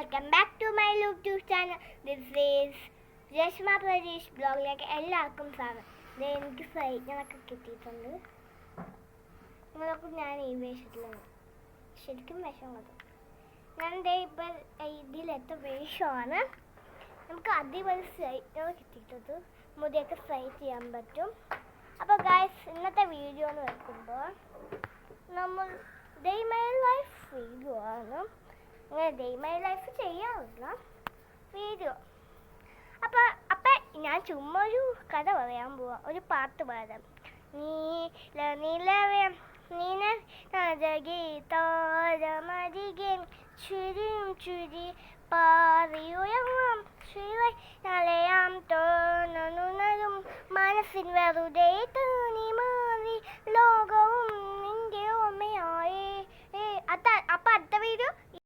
Welcome back to my YouTube channel. This is Reshma Prajeesh ബ്ലോഗിലേക്ക് എല്ലാവർക്കും സ്വാഗതം. എനിക്ക് സൈറ്റിനൊക്കെ കിട്ടിയിട്ടുണ്ട്. നിങ്ങളൊക്കെ ഞാൻ ഈ വേഷത്തിലാണ്, ശരിക്കും വേഷമുള്ളത്. ഞാൻ ഇപ്പം ഇതിലെത്ത വേഷമാണ്. നമുക്ക് അടിപൊളി സൈറ്റിനൊക്കെ കിട്ടിയിട്ടത്, മുടിയൊക്കെ സ്ട്രൈറ്റ് ചെയ്യാൻ പറ്റും. അപ്പോൾ ഗൈസ്, ഇന്നത്തെ വീഡിയോ എന്ന് വെക്കുമ്പോൾ നമ്മൾ ഡേ മൈ ലൈഫ് വീഡിയോ ആണ്. അങ്ങനെ ഡേ മൈ ലൈഫ് ചെയ്യാറുള്ള വീഡിയോ. അപ്പം ഞാൻ ചുമ്മാ ഒരു കഥ പറയാൻ പോവാം, ഒരു പാട്ട് പാടാം. നീലവേ നീനഗീതോരമരികെ ചുരിയും ചുരി പാറിയുയർന്നാം ശ്രീലയാം തോന്നുന്നതും മനസ്സിൻ വെറുതെ തോന്നി മാറി ലോകവും നിന്റെ ഓർമ്മയായേ. അപ്പം അടുത്ത വീഡിയോ